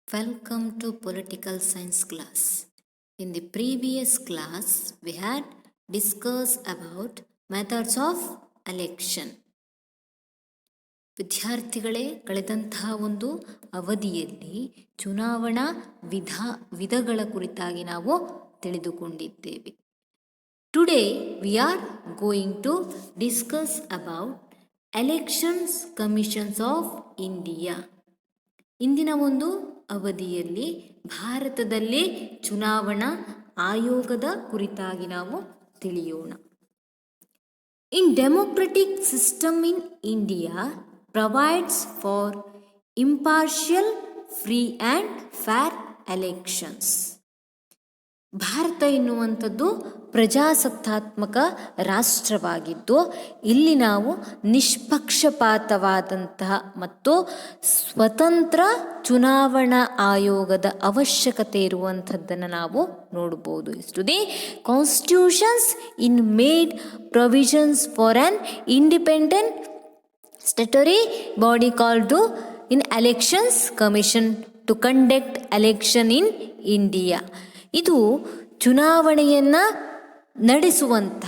Welcome to Political Science class. In the previous class, we had discussed about methods of election. ವಿದ್ಯಾರ್ಥಿಗಳೇ, ಕಳೆದಂತಹ ಒಂದು ಅವಧಿಯಲ್ಲಿ ಚುನಾವಣಾ ವಿಧಗಳ ಕುರಿತಾಗಿ ನಾವು ತಿಳಿದುಕೊಂಡಿದ್ದೇವೆ. Today we are going to discuss about elections commissions of India. ಇಂದಿನ ಒಂದು ಅವಧಿಯಲ್ಲಿ ಭಾರತದಲ್ಲಿ ಚುನಾವಣಾ ಆಯೋಗದ ಕುರಿತಾಗಿ ನಾವು ತಿಳಿಯೋಣ. In democratic system in India provides for impartial, free and fair elections. Bharat ಎನ್ನುವಂಥದ್ದು ಪ್ರಜಾಸತ್ತಾತ್ಮಕ ರಾಷ್ಟ್ರವಾಗಿದ್ದು ಇಲ್ಲಿ ನಾವು ನಿಷ್ಪಕ್ಷಪಾತವಾದಂತಹ ಮತ್ತು ಸ್ವತಂತ್ರ ಚುನಾವಣಾ ಆಯೋಗದ ಅವಶ್ಯಕತೆ ಇರುವಂಥದ್ದನ್ನು ನಾವು ನೋಡ್ಬೋದು. ಇಷ್ಟು the constitutions in made provisions for an independent statutory body called to in elections commission to conduct election in India. ಇದು ಚುನಾವಣೆಯನ್ನು ನಡೆಸುವಂಥ,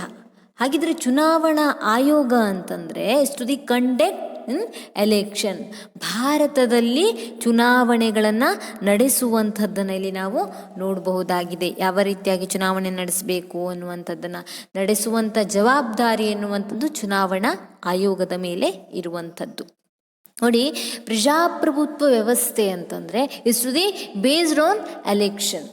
ಹಾಗಿದ್ರೆ ಚುನಾವಣಾ ಆಯೋಗ ಅಂತಂದರೆ to the conduct in election, ಭಾರತದಲ್ಲಿ ಚುನಾವಣೆಗಳನ್ನು ನಡೆಸುವಂಥದ್ದನ್ನು ಇಲ್ಲಿ ನಾವು ನೋಡಬಹುದಾಗಿದೆ. ಯಾವ ರೀತಿಯಾಗಿ ಚುನಾವಣೆ ನಡೆಸಬೇಕು ಅನ್ನುವಂಥದ್ದನ್ನು ನಡೆಸುವಂಥ ಜವಾಬ್ದಾರಿ ಎನ್ನುವಂಥದ್ದು ಚುನಾವಣಾ ಆಯೋಗದ ಮೇಲೆ ಇರುವಂಥದ್ದು. ನೋಡಿ, ಪ್ರಜಾಪ್ರಭುತ್ವ ವ್ಯವಸ್ಥೆ ಅಂತಂದರೆ is to the based on election.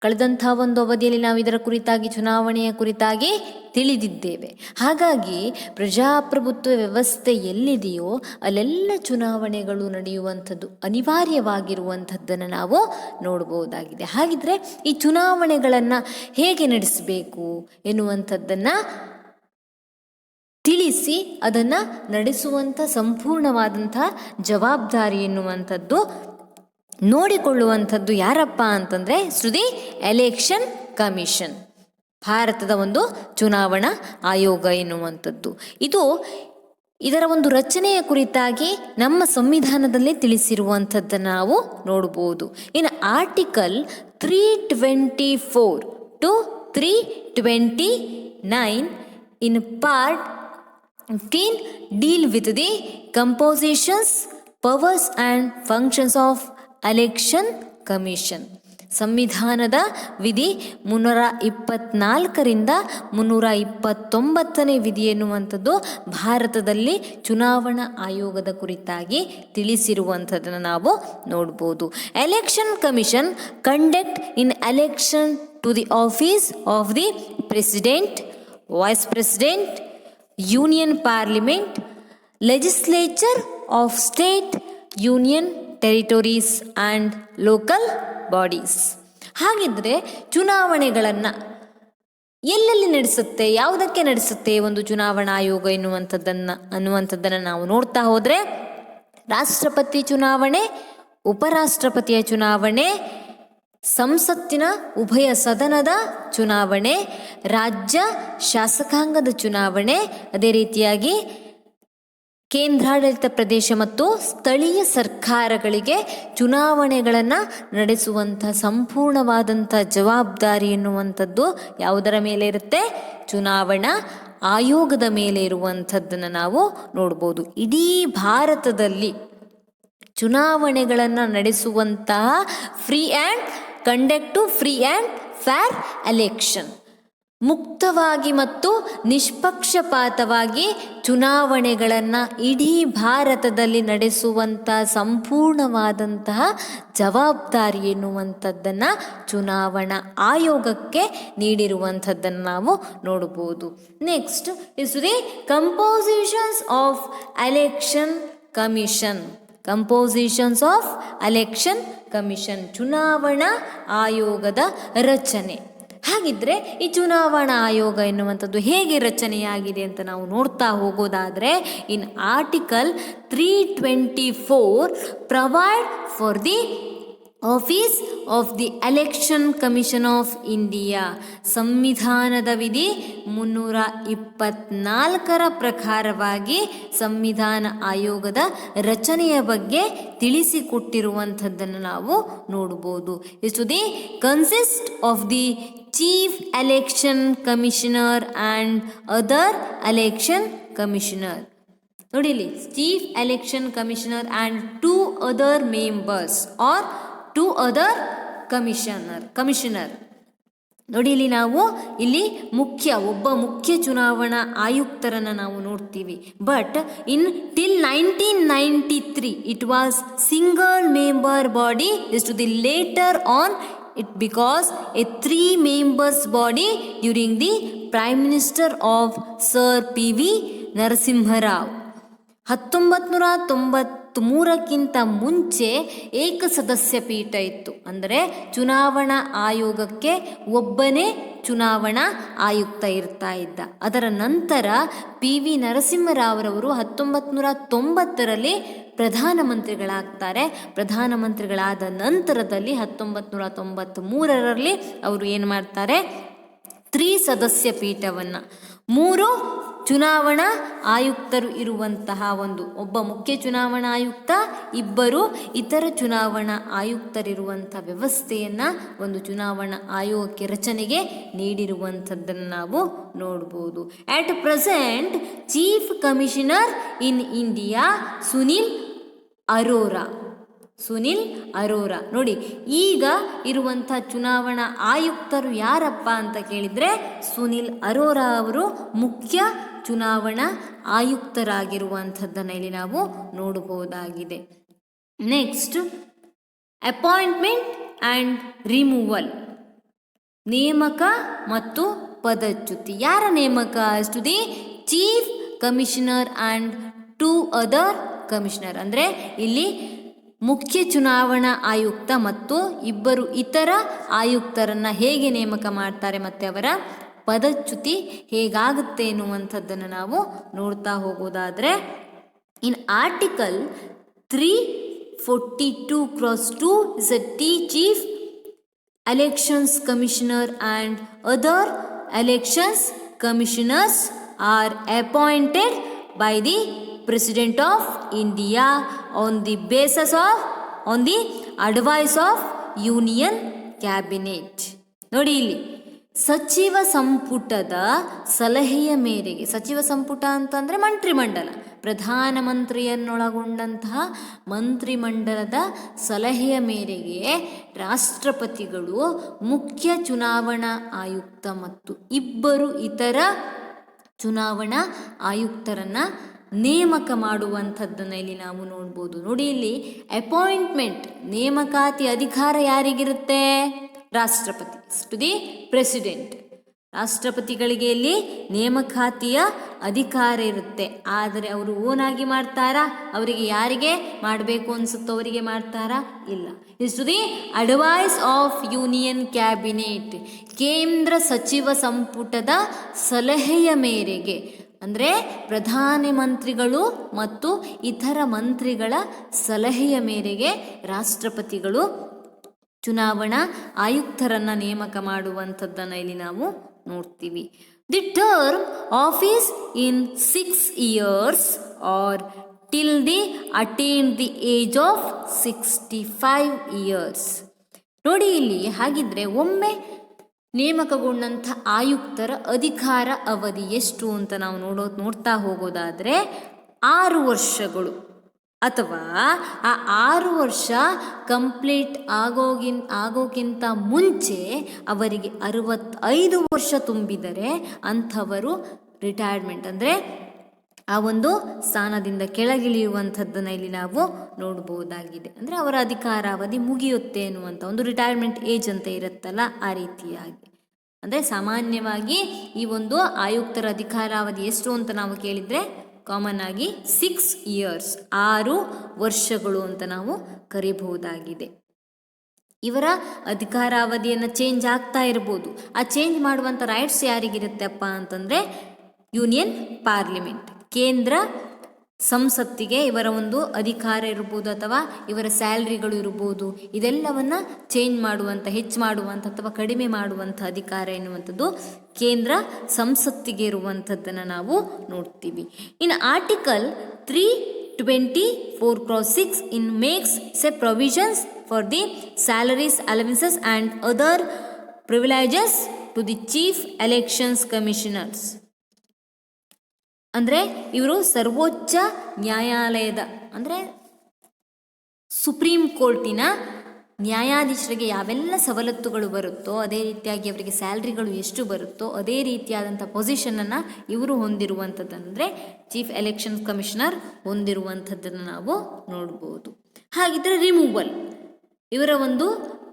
ಕಳೆದಂಥ ಒಂದು ಅವಧಿಯಲ್ಲಿ ನಾವು ಇದರ ಕುರಿತಾಗಿ ಚುನಾವಣೆಯ ಕುರಿತಾಗಿ ತಿಳಿದಿದ್ದೇವೆ. ಹಾಗಾಗಿ ಪ್ರಜಾಪ್ರಭುತ್ವ ವ್ಯವಸ್ಥೆ ಎಲ್ಲಿದೆಯೋ ಅಲ್ಲೆಲ್ಲ ಚುನಾವಣೆಗಳು ನಡೆಯುವಂಥದ್ದು ಅನಿವಾರ್ಯವಾಗಿರುವಂಥದ್ದನ್ನು ನಾವು ನೋಡ್ಬೋದಾಗಿದೆ. ಹಾಗಿದ್ರೆ ಈ ಚುನಾವಣೆಗಳನ್ನು ಹೇಗೆ ನಡೆಸಬೇಕು ಎನ್ನುವಂಥದ್ದನ್ನು ತಿಳಿಸಿ ಅದನ್ನು ನಡೆಸುವಂಥ ಸಂಪೂರ್ಣವಾದಂಥ ಜವಾಬ್ದಾರಿ ಎನ್ನುವಂಥದ್ದು ನೋಡಿಕೊಳ್ಳುವಂಥದ್ದು ಯಾರಪ್ಪ ಅಂತಂದರೆ ದಿ ಎಲೆಕ್ಷನ್ ಕಮಿಷನ್, ಭಾರತದ ಒಂದು ಚುನಾವಣಾ ಆಯೋಗ ಎನ್ನುವಂಥದ್ದು. ಇದರ ಒಂದು ರಚನೆಯ ಕುರಿತಾಗಿ ನಮ್ಮ ಸಂವಿಧಾನದಲ್ಲಿ ತಿಳಿಸಿರುವಂಥದ್ದನ್ನು ನಾವು ನೋಡ್ಬೋದು. ಇನ್ನು article 324 to 329 in part 15 deal with the compositions, powers and functions of election commission. ಸಂವಿಧಾನದ ವಿಧಿ 324ರಿಂದ 329ನೇ ವಿಧಿ ಎನ್ನುವಂಥದ್ದು ಭಾರತದಲ್ಲಿ ಚುನಾವಣಾ ಆಯೋಗದ ಕುರಿತಾಗಿ ತಿಳಿಸಿರುವಂಥದ್ದನ್ನು ನಾವು ನೋಡ್ಬೋದು. Election commission conduct in election to the office of the president, vice president, union parliament, legislature of state, union territories and local bodies. ಹಾಗಿದ್ರೆ ಚುನಾವಣೆಗಳನ್ನು ಎಲ್ಲೆಲ್ಲಿ ನಡೆಸುತ್ತೆ, ಯಾವುದಕ್ಕೆ ನಡೆಸುತ್ತೆ ಒಂದು ಚುನಾವಣಾ ಆಯೋಗ ಅನ್ನುವಂಥದ್ದನ್ನು ನಾವು ನೋಡ್ತಾ ಹೋದರೆ ರಾಷ್ಟ್ರಪತಿ ಚುನಾವಣೆ, ಉಪರಾಷ್ಟ್ರಪತಿಯ ಚುನಾವಣೆ, ಸಂಸತ್ತಿನ ಉಭಯ ಸದನದ ಚುನಾವಣೆ, ರಾಜ್ಯ ಶಾಸಕಾಂಗದ ಚುನಾವಣೆ, ಅದೇ ರೀತಿಯಾಗಿ ಕೇಂದ್ರಾಡಳಿತ ಪ್ರದೇಶ ಮತ್ತು ಸ್ಥಳೀಯ ಸರ್ಕಾರಗಳಿಗೆ ಚುನಾವಣೆಗಳನ್ನು ನಡೆಸುವಂಥ ಸಂಪೂರ್ಣವಾದಂಥ ಜವಾಬ್ದಾರಿ ಎನ್ನುವಂಥದ್ದು ಯಾವುದರ ಮೇಲೆ ಇರುತ್ತೆ? ಚುನಾವಣಾ ಆಯೋಗದ ಮೇಲೆ ಇರುವಂಥದ್ದನ್ನು ನಾವು ನೋಡ್ಬೋದು. ಇಡೀ ಭಾರತದಲ್ಲಿ ಚುನಾವಣೆಗಳನ್ನು ನಡೆಸುವಂತಹ free and conduct to free and fair election, ಮುಕ್ತವಾಗಿ ಮತ್ತು ನಿಷ್ಪಕ್ಷಪಾತವಾಗಿ ಚುನಾವಣೆಗಳನ್ನು ಇಡೀ ಭಾರತದಲ್ಲಿ ನಡೆಸುವಂಥ ಸಂಪೂರ್ಣವಾದಂತಹ ಜವಾಬ್ದಾರಿ ಎನ್ನುವಂಥದ್ದನ್ನು ಚುನಾವಣಾ ಆಯೋಗಕ್ಕೆ ನೀಡಿರುವಂಥದ್ದನ್ನು ನಾವು ನೋಡ್ಬೋದು. Next is the compositions of election commission. Compositions of election commission, ಚುನಾವಣಾ ಆಯೋಗದ ರಚನೆ. ಹಾಗಿದ್ರೆ ಈ ಚುನಾವಣಾ ಆಯೋಗ ಎನ್ನುವಂಥದ್ದು ಹೇಗೆ ರಚನೆಯಾಗಿದೆ ಅಂತ ನಾವು ನೋಡ್ತಾ ಹೋಗೋದಾದರೆ in article 324 provide for the office of the election commission of India. ಸಂವಿಧಾನದ ವಿಧಿ 324ರ ಪ್ರಕಾರವಾಗಿ ಸಂವಿಧಾನ ಆಯೋಗದ ರಚನೆಯ ಬಗ್ಗೆ ತಿಳಿಸಿಕೊಟ್ಟಿರುವಂಥದ್ದನ್ನು ನಾವು ನೋಡ್ಬೋದು. ಇಷ್ಟು the consist of the chief election commissioner and other election commissioner. ನೋಡಿ ಇಲ್ಲಿ, chief election commissioner and 2 other members are 2 other commissioner. ನೋಡಿ ಇಲ್ಲಿ ನಾವು ಇಲ್ಲಿ ಒಬ್ಬ ಮುಖ್ಯ ಚುನಾವಣಾ ಆಯುಕ್ತರನ್ನು ನಾವು ನೋಡ್ತೀವಿ. But in till 1993 it was single member body. Is to the later on it because a 3 members body during the Prime Minister of Sir P.V. Narasimha Rao. 1993ಕ್ಕಿಂತ ಮುಂಚೆ ಏಕಸದಸ್ಯ ಪೀಠ ಇತ್ತು. ಅಂದರೆ ಚುನಾವಣಾ ಆಯೋಗಕ್ಕೆ ಒಬ್ಬನೇ ಚುನಾವಣಾ ಆಯುಕ್ತ ಇರ್ತಾ ಇದ್ದ. ಅದರ ನಂತರ P.V. ನರಸಿಂಹರಾವ್ರವರು 1990ರಲ್ಲಿ ಪ್ರಧಾನಮಂತ್ರಿಗಳಾಗ್ತಾರೆ. ಪ್ರಧಾನಮಂತ್ರಿಗಳಾದ ನಂತರದಲ್ಲಿ 1993ರಲ್ಲಿ ಅವರು ಏನು ಮಾಡ್ತಾರೆ, 3 ಸದಸ್ಯ ಪೀಠವನ್ನು 3 ಚುನಾವಣಾ ಆಯುಕ್ತರು ಇರುವಂತಹ ಒಬ್ಬ ಮುಖ್ಯ ಚುನಾವಣಾ ಆಯುಕ್ತ, 2 ಇತರ ಚುನಾವಣಾ ಆಯುಕ್ತರಿರುವಂಥ ವ್ಯವಸ್ಥೆಯನ್ನು ಒಂದು ಚುನಾವಣಾ ಆಯೋಗಕ್ಕೆ ರಚನೆಗೆ ನೀಡಿರುವಂಥದ್ದನ್ನು ನಾವು ನೋಡ್ಬೋದು. At present chief commissioner in India Sunil Arora. ನೋಡಿ, ಈಗ ಇರುವಂಥ ಚುನಾವಣಾ ಆಯುಕ್ತರು ಯಾರಪ್ಪ ಅಂತ ಕೇಳಿದರೆ ಸುನಿಲ್ ಅರೋರಾ ಅವರು ಮುಖ್ಯ ಚುನಾವಣಾ ಆಯುಕ್ತರಾಗಿರುವಂಥದ್ದನ್ನು ಇಲ್ಲಿ ನಾವು ನೋಡಬಹುದಾಗಿದೆ. Next, appointment and removal. ನೇಮಕ ಮತ್ತು ಪದಚ್ಯುತಿ. ಯಾರ ನೇಮಕ? To the chief commissioner and 2 other commissioner. ಅಂದರೆ ಇಲ್ಲಿ ಮುಖ್ಯ ಚುನಾವಣಾ ಆಯುಕ್ತ ಮತ್ತು 2 ಇತರ ಆಯುಕ್ತರನ್ನು ಹೇಗೆ ನೇಮಕ ಮಾಡ್ತಾರೆ ಮತ್ತು ಅವರ ಪದಚ್ಯುತಿ ಹೇಗಾಗುತ್ತೆ ಎನ್ನುವಂಥದ್ದನ್ನು ನಾವು ನೋಡ್ತಾ ಹೋಗೋದಾದರೆ, in article 342/2 is a chief elections commissioner and other elections commissioners are appointed by the President of India on the advice of Union Cabinet. ನೋಡಿ ಇಲ್ಲಿ, ಸಚಿವ ಸಂಪುಟದ ಸಲಹೆಯ ಮೇರೆಗೆ, ಸಚಿವ ಸಂಪುಟ ಅಂತಂದರೆ ಮಂತ್ರಿಮಂಡಲ, ಪ್ರಧಾನಮಂತ್ರಿಯನ್ನೊಳಗೊಂಡಂತಹ ಮಂತ್ರಿಮಂಡಲದ ಸಲಹೆಯ ಮೇರೆಗೆ ರಾಷ್ಟ್ರಪತಿಗಳು ಮುಖ್ಯ ಚುನಾವಣಾ ಆಯುಕ್ತ ಮತ್ತು 2 ಇತರ ಚುನಾವಣಾ ಆಯುಕ್ತರನ್ನು ನೇಮಕ ಮಾಡುವಂಥದ್ದನ್ನು ಇಲ್ಲಿ ನಾವು ನೋಡ್ಬೋದು. ನೋಡಿ ಇಲ್ಲಿ, ಅಪಾಯಿಂಟ್ಮೆಂಟ್ ನೇಮಕಾತಿ ಅಧಿಕಾರ ಯಾರಿಗಿರುತ್ತೆ? ರಾಷ್ಟ್ರಪತಿ, ಟು ದಿ ಪ್ರೆಸಿಡೆಂಟ್. ರಾಷ್ಟ್ರಪತಿಗಳಿಗೆ ಇಲ್ಲಿ ನೇಮಕಾತಿಯ ಅಧಿಕಾರ ಇರುತ್ತೆ. ಆದರೆ ಅವರು ಓನಾಗಿ ಮಾಡ್ತಾರಾ? ಅವರಿಗೆ ಯಾರಿಗೆ ಮಾಡಬೇಕು ಅನಿಸುತ್ತೋ ಅವರಿಗೆ ಮಾಡ್ತಾರಾ? ಇಲ್ಲ. Is to the advice of union cabinet. ಕೇಂದ್ರ ಸಚಿವ ಸಂಪುಟದ ಸಲಹೆಯ ಮೇರೆಗೆ, ಅಂದರೆ ಪ್ರಧಾನಮಂತ್ರಿಗಳು ಮತ್ತು ಇತರ ಮಂತ್ರಿಗಳ ಸಲಹೆಯ ಮೇರೆಗೆ ರಾಷ್ಟ್ರಪತಿಗಳು ಚುನಾವಣಾ ಆಯುಕ್ತರನ್ನು ನೇಮಕ ಮಾಡುವಂಥದ್ದನ್ನು ಇಲ್ಲಿ ನಾವು ನೋಡ್ತೀವಿ. The term office in 6 years or till the attain the age of 65 years. ನೋಡಿ ಇಲ್ಲಿ, ಹಾಗಿದ್ರೆ ಒಮ್ಮೆ ನೇಮಕಗೊಂಡಂಥ ಆಯುಕ್ತರ ಅಧಿಕಾರ ಅವಧಿ ಎಷ್ಟು ಅಂತ ನಾವು ನೋಡ್ತಾ ಹೋಗೋದಾದರೆ 6 ವರ್ಷಗಳು, ಅಥವಾ ಆ 6 ವರ್ಷ ಕಂಪ್ಲೀಟ್ ಆಗೋಕ್ಕಿಂತ ಮುಂಚೆ ಅವರಿಗೆ 65 ವರ್ಷ ತುಂಬಿದರೆ ಅಂಥವರು ರಿಟೈರ್ಮೆಂಟ್, ಅಂದರೆ ಆ ಒಂದು ಸ್ಥಾನದಿಂದ ಕೆಳಗಿಳಿಯುವಂಥದ್ದನ್ನು ಇಲ್ಲಿ ನಾವು ನೋಡ್ಬೋದಾಗಿದೆ. ಅಂದರೆ ಅವರ ಅಧಿಕಾರಾವಧಿ ಮುಗಿಯುತ್ತೆ ಎನ್ನುವಂಥ ಒಂದು ರಿಟೈರ್ಮೆಂಟ್ ಏಜ್ ಅಂತ ಇರುತ್ತಲ್ಲ, ಆ ರೀತಿಯಾಗಿ. ಅಂದರೆ ಸಾಮಾನ್ಯವಾಗಿ ಈ ಒಂದು ಆಯುಕ್ತರ ಅಧಿಕಾರಾವಧಿ ಎಷ್ಟು ಅಂತ ನಾವು ಕೇಳಿದರೆ ಕಾಮನ್ ಆಗಿ 6 years 6 ವರ್ಷಗಳು ಅಂತ ನಾವು ಕರೀಬಹುದಾಗಿದೆ. ಇವರ ಅಧಿಕಾರಾವಧಿಯನ್ನು ಚೇಂಜ್ ಆಗ್ತಾ ಇರ್ಬೋದು. ಆ ಚೇಂಜ್ ಮಾಡುವಂಥ ರೈಟ್ಸ್ ಯಾರಿಗಿರುತ್ತಪ್ಪ ಅಂತಂದರೆ ಯೂನಿಯನ್ ಪಾರ್ಲಿಮೆಂಟ್, ಕೇಂದ್ರ ಸಂಸತ್ತಿಗೆ ಇವರ ಒಂದು ಅಧಿಕಾರ ಇರ್ಬೋದು ಅಥವಾ ಇವರ ಸ್ಯಾಲ್ರಿಗಳು ಇರ್ಬೋದು, ಇದೆಲ್ಲವನ್ನ ಚೇಂಜ್ ಮಾಡುವಂಥ, ಹೆಚ್ಚು ಮಾಡುವಂಥ ಅಥವಾ ಕಡಿಮೆ ಮಾಡುವಂಥ ಅಧಿಕಾರ ಎನ್ನುವಂಥದ್ದು ಕೇಂದ್ರ ಸಂಸತ್ತಿಗೆ ಇರುವಂಥದ್ದನ್ನು ನಾವು ನೋಡ್ತೀವಿ. ಇನ್ನು article 324(6) in makes say provisions for the salaries, allowances and other privileges to the chief elections commissioners. ಅಂದರೆ ಇವರು ಸರ್ವೋಚ್ಚ ನ್ಯಾಯಾಲಯದ ಅಂದರೆ ಸುಪ್ರೀಂ ಕೋರ್ಟಿನ ನ್ಯಾಯಾಧೀಶರಿಗೆ ಯಾವೆಲ್ಲ ಸವಲತ್ತುಗಳು ಬರುತ್ತೋ, ಅದೇ ರೀತಿಯಾಗಿ ಅವರಿಗೆ ಸ್ಯಾಲ್ರಿಗಳು ಎಷ್ಟು ಬರುತ್ತೋ ಅದೇ ರೀತಿಯಾದಂಥ ಪೊಸಿಷನನ್ನು ಇವರು ಹೊಂದಿರುವಂಥದ್ದಂದರೆ ಚೀಫ್ ಎಲೆಕ್ಷನ್ ಕಮಿಷನರ್ ಹೊಂದಿರುವಂಥದ್ದನ್ನು ನಾವು ನೋಡ್ಬೋದು. ಹಾಗಿದ್ದರೆ ರಿಮೂವಲ್, ಇವರ ಒಂದು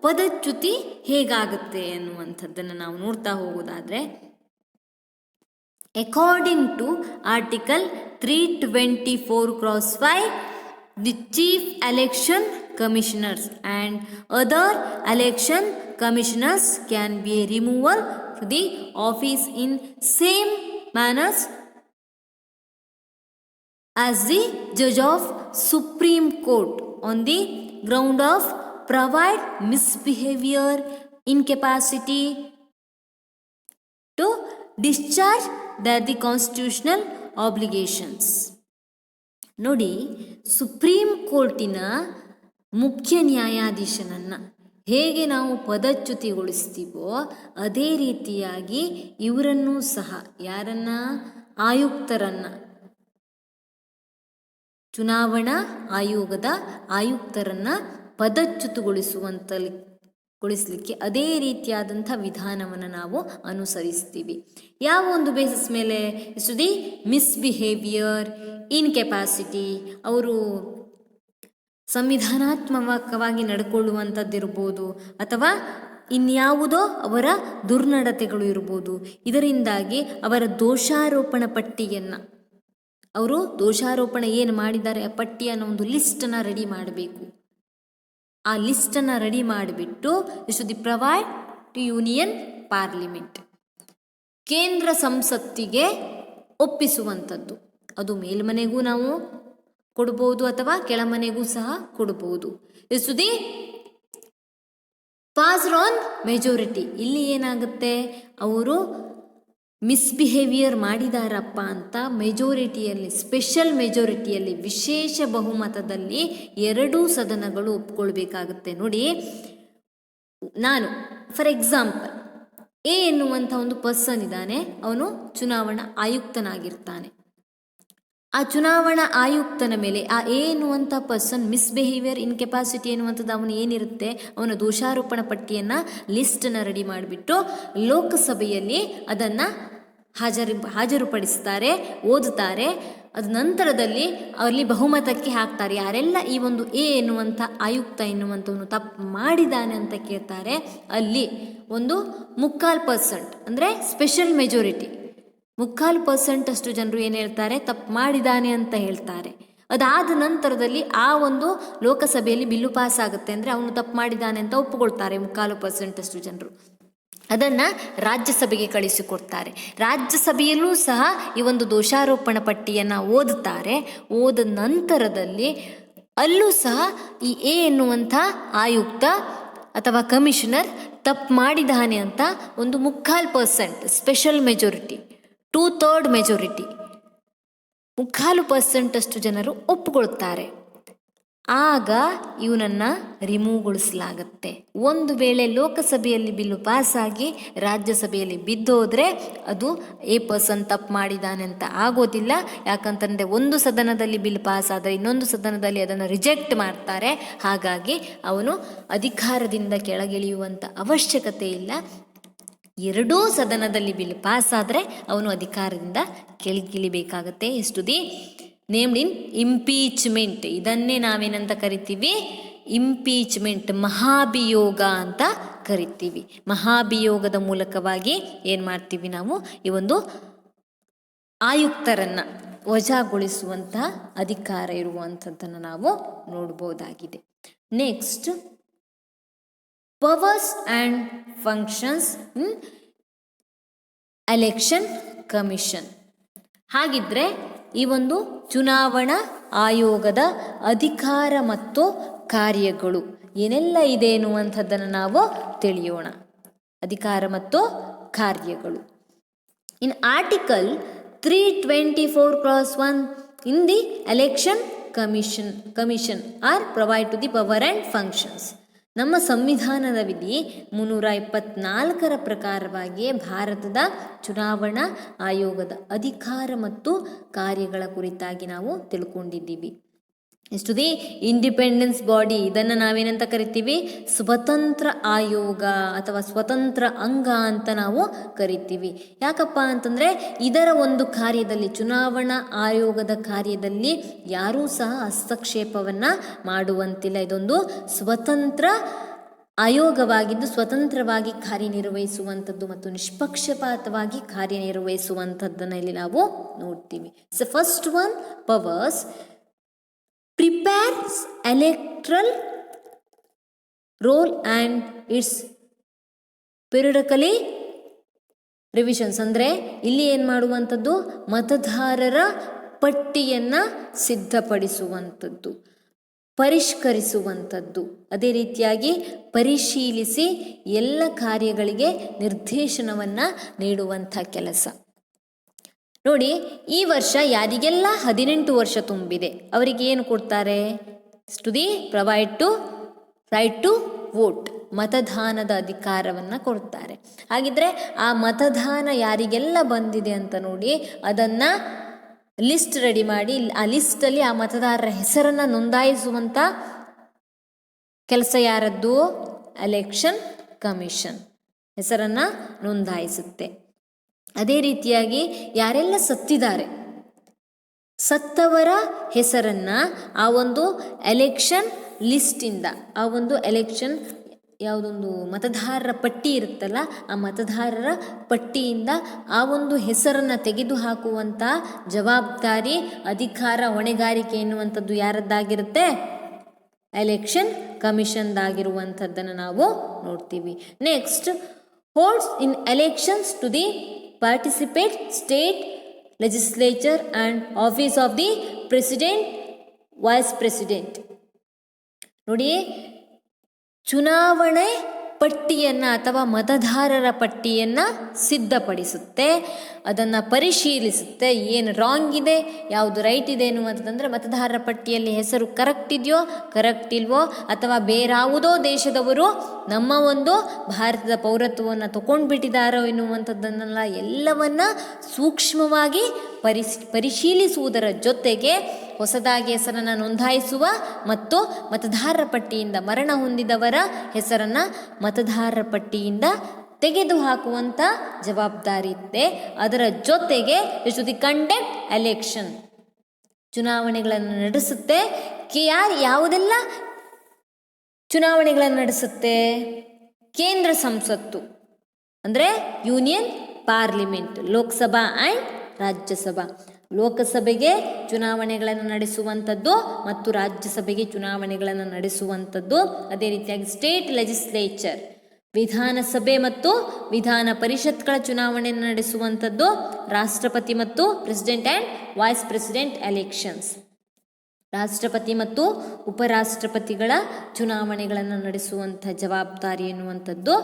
ಪದಚ್ಯುತಿ ಹೇಗಾಗುತ್ತೆ ಅನ್ನುವಂಥದ್ದನ್ನು ನಾವು ನೋಡ್ತಾ ಹೋಗೋದಾದರೆ, according to article 324(5), the chief election commissioners and other election commissioners can be removed to the office in same manners as the judge of Supreme Court on the ground of provide misbehavior, incapacity to discharge the constitutional obligations. ನೋಡಿ, supreme ಕೋರ್ಟಿನ ಮುಖ್ಯ ನ್ಯಾಯಾಧೀಶನನ್ನು ಹೇಗೆ ನಾವು ಪದಚ್ಯುತಿಗೊಳಿಸ್ತೀವೋ ಅದೇ ರೀತಿಯಾಗಿ ಇವರನ್ನೂ ಸಹ, ಯಾರನ್ನ, ಆಯುಕ್ತರನ್ನು, ಚುನಾವಣಾ ಆಯೋಗದ ಆಯುಕ್ತರನ್ನು ಪದಚ್ಯುತಗೊಳಿಸಲಿಕ್ಕೆ ಅದೇ ರೀತಿಯಾದಂಥ ವಿಧಾನವನ್ನು ನಾವು ಅನುಸರಿಸ್ತೀವಿ. ಯಾವ ಒಂದು ಬೇಸಿಸ್ ಮೇಲೆ? ಇಷ್ಟು ದಿ ಮಿಸ್ಬಿಹೇವಿಯರ್, ಇನ್ಕೆಪಾಸಿಟಿ, ಅವರು ಸಂವಿಧಾನಾತ್ಮಕವಾಗಿ ನಡ್ಕೊಳ್ಳುವಂಥದ್ದಿರ್ಬೋದು ಅಥವಾ ಇನ್ಯಾವುದೋ ಅವರ ದುರ್ನಡತೆಗಳು ಇರ್ಬೋದು. ಇದರಿಂದಾಗಿ ಅವರ ದೋಷಾರೋಪಣ ಪಟ್ಟಿಯನ್ನು, ಅವರು ದೋಷಾರೋಪಣೆ ಏನು ಮಾಡಿದ್ದಾರೆ ಆ ಪಟ್ಟಿಯನ್ನು ಒಂದು ಲಿಸ್ಟನ್ನು ರೆಡಿ ಮಾಡಬೇಕು. ಆ ಲಿಸ್ಟನ್ನು ರೆಡಿ ಮಾಡಿಬಿಟ್ಟು ಇಷ್ಟು the provide to union parliament, ಕೇಂದ್ರ ಸಂಸತ್ತಿಗೆ ಒಪ್ಪಿಸುವಂಥದ್ದು. ಅದು ಮೇಲ್ಮನೆಗೂ ನಾವು ಕೊಡ್ಬೋದು ಅಥವಾ ಕೆಳಮನೆಗೂ ಸಹ ಕೊಡ್ಬೋದು. ಇಷ್ಟು ದಿ ಪಾಸ್ಡ್ ಆನ್ ಮೆಜಾರಿಟಿ. ಇಲ್ಲಿ ಏನಾಗುತ್ತೆ, ಅವರು ಮಿಸ್ಬಿಹೇವಿಯರ್ ಮಾಡಿದಾರಪ್ಪ ಅಂತ ಮೆಜಾರಿಟಿಯಲ್ಲಿ, ಸ್ಪೆಷಲ್ ಮೆಜಾರಿಟಿಯಲ್ಲಿ, ವಿಶೇಷ ಬಹುಮತದಲ್ಲಿ ಎರಡೂ ಸದನಗಳು ಒಪ್ಕೊಳ್ಬೇಕಾಗುತ್ತೆ. ನೋಡಿ, ನಾನು ಫಾರ್ ಎಕ್ಸಾಂಪಲ್ ಎ ಎನ್ನುವಂಥ ಒಂದು ಪರ್ಸನ್ ಇದ್ದಾನೆ, ಅವನು ಚುನಾವಣಾ ಆಯುಕ್ತನಾಗಿರ್ತಾನೆ. ಆ ಚುನಾವಣಾ ಆಯುಕ್ತನ ಮೇಲೆ ಆ ಎ ಎನ್ನುವಂಥ ಪರ್ಸನ್ ಮಿಸ್ಬಿಹೇವಿಯರ್, ಇನ್ಕೆಪಾಸಿಟಿ ಎನ್ನುವಂಥದ್ದು ಅವನು ಏನಿರುತ್ತೆ, ಅವನ ದೋಷಾರೋಪಣ ಪಟ್ಟಿಯನ್ನು ಲಿಸ್ಟನ್ನು ರೆಡಿ ಮಾಡಿಬಿಟ್ಟು ಲೋಕಸಭೆಯಲ್ಲಿ ಅದನ್ನು ಹಾಜರುಪಡಿಸ್ತಾರೆ, ಓದುತ್ತಾರೆ. ಅದ ನಂತರದಲ್ಲಿ ಅಲ್ಲಿ ಬಹುಮತಕ್ಕೆ ಹಾಕ್ತಾರೆ. ಯಾರೆಲ್ಲ ಈ ಒಂದು ಎ ಎನ್ನುವಂಥ ಆಯುಕ್ತ ಎನ್ನುವಂಥವನು ತಪ್ಪು ಮಾಡಿದ್ದಾನೆ ಅಂತ ಕೇಳ್ತಾರೆ, ಅಲ್ಲಿ ಒಂದು 3/4% ಅಂದರೆ ಸ್ಪೆಷಲ್ ಮೆಜಾರಿಟಿ, 3/4% ಅಷ್ಟು ಜನರು ಏನು ಹೇಳ್ತಾರೆ, ತಪ್ಪು ಮಾಡಿದ್ದಾನೆ ಅಂತ ಹೇಳ್ತಾರೆ. ಅದಾದ ನಂತರದಲ್ಲಿ ಆ ಒಂದು ಲೋಕಸಭೆಯಲ್ಲಿ ಬಿಲ್ಲು ಪಾಸ್ ಆಗುತ್ತೆ, ಅಂದರೆ ಅವನು ತಪ್ಪು ಮಾಡಿದ್ದಾನೆ ಅಂತ ಒಪ್ಪುಕೊಳ್ತಾರೆ 3/4% ಅಷ್ಟು ಜನರು. ಅದನ್ನು ರಾಜ್ಯಸಭೆಗೆ ಕಳಿಸಿಕೊಡ್ತಾರೆ. ರಾಜ್ಯಸಭೆಯಲ್ಲೂ ಸಹ ಈ ಒಂದು ದೋಷಾರೋಪಣ ಪಟ್ಟಿಯನ್ನು ಓದುತ್ತಾರೆ. ಓದ ನಂತರದಲ್ಲಿ ಅಲ್ಲೂ ಸಹ ಈ ಎ ಎನ್ನುವಂಥ ಆಯುಕ್ತ ಅಥವಾ ಕಮಿಷನರ್ ತಪ್ಪು ಮಾಡಿದ್ದಾನೆ ಅಂತ ಒಂದು 3/4% ಸ್ಪೆಷಲ್ ಮೆಜಾರಿಟಿ, 2/3 ಮೆಜಾರಿಟಿ, 3/4% ಅಷ್ಟು ಜನರು ಒಪ್ಪುಕೊಳ್ತಾರೆ. ಆಗ ಇವನನ್ನು ರಿಮೂವ್ಗೊಳಿಸಲಾಗತ್ತೆ. ಒಂದು ವೇಳೆ ಲೋಕಸಭೆಯಲ್ಲಿ ಬಿಲ್ಲು ಪಾಸಾಗಿ ರಾಜ್ಯಸಭೆಯಲ್ಲಿ ಬಿದ್ದೋದ್ರೆ ಅದು ಎ ಪರ್ಸನ್ ತಪ್ಪು ಮಾಡಿದ್ದಾನೆ ಅಂತ ಆಗೋದಿಲ್ಲ. ಯಾಕಂತಂದರೆ ಒಂದು ಸದನದಲ್ಲಿ ಬಿಲ್ ಪಾಸ್ ಆದರೆ ಇನ್ನೊಂದು ಸದನದಲ್ಲಿ ಅದನ್ನು ರಿಜೆಕ್ಟ್ ಮಾಡ್ತಾರೆ. ಹಾಗಾಗಿ ಅವನು ಅಧಿಕಾರದಿಂದ ಕೆಳಗಿಳಿಯುವಂಥ ಅವಶ್ಯಕತೆ ಇಲ್ಲ. ಎರಡೂ ಸದನದಲ್ಲಿ ಬಿಲ್ ಪಾಸ್ ಆದರೆ ಅವನು ಅಧಿಕಾರದಿಂದ ಕೆಳಗಿಳಿಬೇಕಾಗತ್ತೆ. ಎಷ್ಟು ದಿ ನೇಮ್ಡ್ ಇನ್ ಇಂಪೀಚ್ಮೆಂಟ್. ಇದನ್ನೇ ನಾವೇನಂತ ಕರಿತೀವಿ, ಇಂಪೀಚ್ಮೆಂಟ್, ಮಹಾಭಿಯೋಗ ಅಂತ ಕರಿತೀವಿ. ಮಹಾಭಿಯೋಗದ ಮೂಲಕವಾಗಿ ಏನು ಮಾಡ್ತೀವಿ ನಾವು, ಈ ಒಂದು ಆಯುಕ್ತರನ್ನು ವಜಾಗೊಳಿಸುವಂತಹ ಅಧಿಕಾರ ಇರುವಂಥದ್ದನ್ನು ನಾವು ನೋಡ್ಬೋದಾಗಿದೆ. Next, powers and functions in election commission. ಹಾಗಿದ್ರೆ ಈ ಒಂದು ಚುನಾವಣಾ ಆಯೋಗದ ಅಧಿಕಾರ ಮತ್ತು ಕಾರ್ಯಗಳು ಏನೆಲ್ಲ ಇದೆ ಎನ್ನುವಂಥದ್ದನ್ನು ನಾವು ತಿಳಿಯೋಣ. ಅಧಿಕಾರ ಮತ್ತು ಕಾರ್ಯಗಳು. ಇನ್ article 324(1) in the election commission are provide to the power and functions. ನಮ್ಮ ಸಂವಿಧಾನದ ವಿಧಿ 324ರ ಪ್ರಕಾರವಾಗಿಯೇ ಭಾರತದ ಚುನಾವಣಾ ಆಯೋಗದ ಅಧಿಕಾರ ಮತ್ತು ಕಾರ್ಯಗಳ ಕುರಿತಾಗಿ ನಾವು ತಿಳ್ಕೊಂಡಿದ್ದೀವಿ. ಇಷ್ಟು ದಿ ಇಂಡಿಪೆಂಡೆನ್ಸ್ ಬಾಡಿ, ಇದನ್ನು ನಾವೇನಂತ ಕರಿತೀವಿ? ಸ್ವತಂತ್ರ ಆಯೋಗ ಅಥವಾ ಸ್ವತಂತ್ರ ಅಂಗ ಅಂತ ನಾವು ಕರಿತೀವಿ. ಯಾಕಪ್ಪ ಅಂತಂದರೆ ಇದರ ಒಂದು ಕಾರ್ಯದಲ್ಲಿ, ಚುನಾವಣಾ ಆಯೋಗದ ಕಾರ್ಯದಲ್ಲಿ ಯಾರೂ ಸಹ ಹಸ್ತಕ್ಷೇಪವನ್ನು ಮಾಡುವಂತಿಲ್ಲ. ಇದೊಂದು ಸ್ವತಂತ್ರ ಆಯೋಗವಾಗಿದ್ದು ಸ್ವತಂತ್ರವಾಗಿ ಕಾರ್ಯನಿರ್ವಹಿಸುವಂಥದ್ದು ಮತ್ತು ನಿಷ್ಪಕ್ಷಪಾತವಾಗಿ ಕಾರ್ಯನಿರ್ವಹಿಸುವಂಥದ್ದನ್ನು ಇಲ್ಲಿ ನಾವು ನೋಡ್ತೀವಿ. So first one, powers prepares electoral roll and its periodically revisions. ಅಂದರೆ ಇಲ್ಲಿ ಏನು ಮಾಡುವಂಥದ್ದು? ಮತದಾರರ ಪಟ್ಟಿಯನ್ನು ಸಿದ್ಧಪಡಿಸುವಂಥದ್ದು, ಪರಿಷ್ಕರಿಸುವಂಥದ್ದು, ಅದೇ ರೀತಿಯಾಗಿ ಪರಿಶೀಲಿಸಿ ಎಲ್ಲ ಕಾರ್ಯಗಳಿಗೆ ನಿರ್ದೇಶನವನ್ನು ನೀಡುವಂಥ ಕೆಲಸ. ನೋಡಿ, ಈ ವರ್ಷ ಯಾರಿಗೆಲ್ಲ 18 ವರ್ಷ ತುಂಬಿದೆ ಅವರಿಗೆ ಏನು ಕೊಡ್ತಾರೆ? To the provide to right to vote, ಮತದಾನದ ಅಧಿಕಾರವನ್ನು ಕೊಡ್ತಾರೆ. ಹಾಗಿದ್ರೆ ಆ ಮತದಾನ ಯಾರಿಗೆಲ್ಲ ಬಂದಿದೆ ಅಂತ ನೋಡಿ ಅದನ್ನು ಲಿಸ್ಟ್ ರೆಡಿ ಮಾಡಿ ಆ ಲಿಸ್ಟಲ್ಲಿ ಆ ಮತದಾರರ ಹೆಸರನ್ನು ನೋಂದಾಯಿಸುವಂಥ ಕೆಲಸ ಯಾರದ್ದು? ಎಲೆಕ್ಷನ್ ಕಮಿಷನ್ ಹೆಸರನ್ನು ನೋಂದಾಯಿಸುತ್ತೆ. ಅದೇ ರೀತಿಯಾಗಿ ಯಾರೆಲ್ಲ ಸತ್ತಿದ್ದಾರೆ, ಸತ್ತವರ ಹೆಸರನ್ನು ಆ ಒಂದು ಎಲೆಕ್ಷನ್ ಲಿಸ್ಟಿಂದ, ಆ ಒಂದು ಎಲೆಕ್ಷನ್ ಯಾವುದೊಂದು ಮತದಾರರ ಪಟ್ಟಿ ಇರುತ್ತಲ್ಲ, ಆ ಮತದಾರರ ಪಟ್ಟಿಯಿಂದ ಆ ಒಂದು ಹೆಸರನ್ನು ತೆಗೆದುಹಾಕುವಂಥ ಜವಾಬ್ದಾರಿ, ಅಧಿಕಾರ, ಹೊಣೆಗಾರಿಕೆ ಎನ್ನುವಂಥದ್ದು ಯಾರದ್ದಾಗಿರುತ್ತೆ? ಎಲೆಕ್ಷನ್ ಕಮಿಷನ್ದಾಗಿರುವಂಥದ್ದನ್ನು ನಾವು ನೋಡ್ತೀವಿ. Next, holds in elections to the participate state legislature and office of the president, vice president. ನೋಡಿ, ಚುನಾವಣೆ ಪಟ್ಟಿಯನ್ನು ಅಥವಾ ಮತದಾರರ ಪಟ್ಟಿಯನ್ನು ಸಿದ್ಧಪಡಿಸುತ್ತೆ, ಅದನ್ನು ಪರಿಶೀಲಿಸುತ್ತೆ, ಏನು ರಾಂಗ್ ಇದೆ, ಯಾವುದು ರೈಟ್ ಇದೆ ಎನ್ನುವಂಥದ್ದಂದರೆ ಮತದಾರರ ಪಟ್ಟಿಯಲ್ಲಿ ಹೆಸರು ಕರೆಕ್ಟ್ ಇದೆಯೋ, ಕರೆಕ್ಟ್ ಇಲ್ವೋ, ಅಥವಾ ಬೇರಾವುದೋ ದೇಶದವರು ನಮ್ಮ ಒಂದು ಭಾರತದ ಪೌರತ್ವವನ್ನು ತಗೊಂಡ್ಬಿಟ್ಟಿದ್ದಾರೋ ಎನ್ನುವಂಥದ್ದನ್ನೆಲ್ಲ ಎಲ್ಲವನ್ನ ಸೂಕ್ಷ್ಮವಾಗಿ ಪರಿಶೀಲಿಸುವುದರ ಜೊತೆಗೆ ಹೊಸದಾಗಿ ಹೆಸರನ್ನು ನೋಂದಾಯಿಸುವ ಮತ್ತು ಮತದಾರರ ಪಟ್ಟಿಯಿಂದ ಮರಣ ಹೊಂದಿದವರ ಹೆಸರನ್ನು ಮತದಾರರ ಪಟ್ಟಿಯಿಂದ ತೆಗೆದುಹಾಕುವಂಥ ಜವಾಬ್ದಾರಿ ಇದೆ. ಅದರ ಜೊತೆಗೆ ದಿ ಕಂಡಕ್ಟ್ ಎಲೆಕ್ಷನ್, ಚುನಾವಣೆಗಳನ್ನು ನಡೆಸುತ್ತೆ. ಯಾವುದೆಲ್ಲ ಚುನಾವಣೆಗಳನ್ನು ನಡೆಸುತ್ತೆ? ಕೇಂದ್ರ ಸಂಸತ್ತು ಅಂದರೆ union parliament, Lok Sabha and Rajya Sabha. ಲೋಕಸಭೆಗೆ ಚುನಾವಣೆಗಳನ್ನು ನಡೆಸುವಂಥದ್ದು ಮತ್ತು ರಾಜ್ಯಸಭೆಗೆ ಚುನಾವಣೆಗಳನ್ನು ನಡೆಸುವಂಥದ್ದು. ಅದೇ ರೀತಿಯಾಗಿ ಸ್ಟೇಟ್ ಲೆಜಿಸ್ಲೇಚರ್, ವಿಧಾನಸಭೆ ಮತ್ತು ವಿಧಾನ ಪರಿಷತ್ಗಳ ಚುನಾವಣೆಯನ್ನು ನಡೆಸುವಂಥದ್ದು. ರಾಷ್ಟ್ರಪತಿ ಮತ್ತು president and vice president elections, ರಾಷ್ಟ್ರಪತಿ ಮತ್ತು ಉಪರಾಷ್ಟ್ರಪತಿಗಳ ಚುನಾವಣೆಗಳನ್ನು ನಡೆಸುವಂಥ ಜವಾಬ್ದಾರಿ ಎನ್ನುವಂಥದ್ದು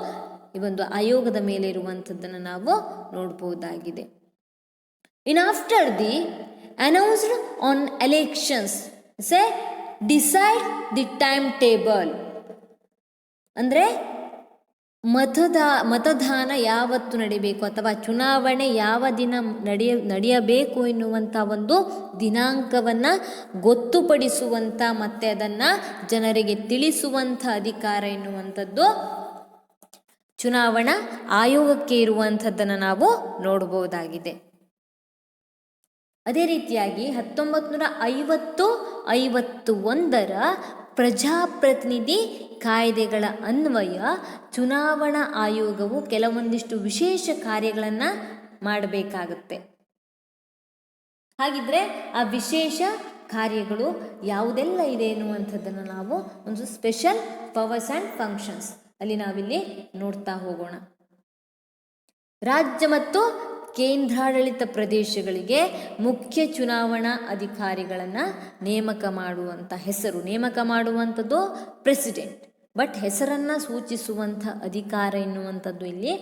ಈ ಒಂದು ಆಯೋಗದ ಮೇಲೆ ಇರುವಂಥದ್ದನ್ನು ನಾವು ನೋಡ್ಬೋದಾಗಿದೆ. after the announced on elections, say decide the timetable. ಅಂದರೆ ಮತದಾನ ಯಾವತ್ತು ನಡೀಬೇಕು ಅಥವಾ ಚುನಾವಣೆ ಯಾವ ದಿನ ನಡೆಯಬೇಕು ಎನ್ನುವಂಥ ಒಂದು ದಿನಾಂಕವನ್ನು ಗೊತ್ತುಪಡಿಸುವಂಥ ಮತ್ತು ಅದನ್ನು ಜನರಿಗೆ ತಿಳಿಸುವಂಥ ಅಧಿಕಾರ ಎನ್ನುವಂಥದ್ದು ಚುನಾವಣಾ ಆಯೋಗಕ್ಕೆ ಇರುವಂಥದ್ದನ್ನು ನಾವು ನೋಡಬಹುದಾಗಿದೆ. ಅದೇ ರೀತಿಯಾಗಿ 1951ರ ಪ್ರಜಾಪ್ರತಿನಿಧಿ ಕಾಯ್ದೆಗಳ ಅನ್ವಯ ಚುನಾವಣಾ ಆಯೋಗವು ಕೆಲವೊಂದಿಷ್ಟು ವಿಶೇಷ ಕಾರ್ಯಗಳನ್ನು ಮಾಡಬೇಕಾಗುತ್ತೆ. ಹಾಗಿದ್ರೆ ಆ ವಿಶೇಷ ಕಾರ್ಯಗಳು ಯಾವುದೆಲ್ಲ ಇದೆ ಎನ್ನುವಂಥದ್ದನ್ನು ನಾವು ಒಂದು ಸ್ಪೆಷಲ್ ಪವರ್ಸ್ ಆ್ಯಂಡ್ ಫಂಕ್ಷನ್ಸ್ ಅಲ್ಲಿ ನಾವಿಲ್ಲಿ ನೋಡ್ತಾ ಹೋಗೋಣ. ರಾಜ್ಯ ಮತ್ತು ಕೇಂದ್ರಾಡಳಿತ ಪ್ರದೇಶಗಳಿಗೆ ಮುಖ್ಯ ಚುನಾವಣಾ ಅಧಿಕಾರಿಗಳನ್ನು ನೇಮಕ ಮಾಡುವಂಥ ಹೆಸರು. ನೇಮಕ ಮಾಡುವಂಥದ್ದು ಪ್ರೆಸಿಡೆಂಟ್, ಬಟ್ ಹೆಸರನ್ನು ಸೂಚಿಸುವಂಥ ಅಧಿಕಾರ ಎನ್ನುವಂಥದ್ದು ಇಲ್ಲಿ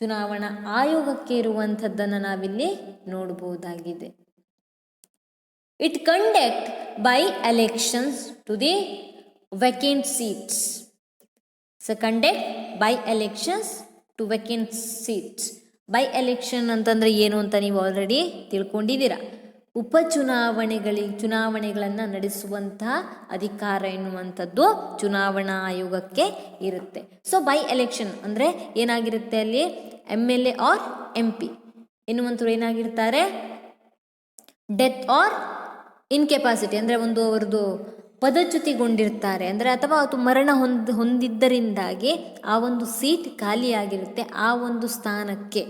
ಚುನಾವಣಾ ಆಯೋಗಕ್ಕೆ ಇರುವಂಥದ್ದನ್ನು ನಾವಿಲ್ಲಿ ನೋಡಬಹುದಾಗಿದೆ. It conduct by elections to the vacant seats. So conduct by elections to vacant seats. By election ಅಂತಂದರೆ ಏನು ಅಂತ ನೀವು ಆಲ್ರೆಡಿ ತಿಳ್ಕೊಂಡಿದ್ದೀರಾ. ಚುನಾವಣೆಗಳನ್ನು ನಡೆಸುವಂತಹ ಅಧಿಕಾರ ಎನ್ನುವಂಥದ್ದು ಚುನಾವಣಾ ಆಯೋಗಕ್ಕೆ ಇರುತ್ತೆ. ಸೊ ಬೈ ಎಲೆಕ್ಷನ್ ಅಂದರೆ ಏನಾಗಿರುತ್ತೆ, ಅಲ್ಲಿ MLA ಆರ್ MP ಎನ್ನುವಂಥವ್ರು ಏನಾಗಿರ್ತಾರೆ, ಡೆತ್ ಆರ್ ಇನ್ಕೆಪಾಸಿಟಿ ಅಂದರೆ ಅವರದು ಪದಚ್ಯುತಿಗೊಂಡಿರ್ತಾರೆ ಅಂದರೆ ಅಥವಾ ಅದು ಮರಣ ಹೊಂದಿದ್ದರಿಂದಾಗಿ ಆ ಒಂದು ಸೀಟ್ ಖಾಲಿಯಾಗಿರುತ್ತೆ. ಆ ಒಂದು ಸ್ಥಾನಕ್ಕೆ,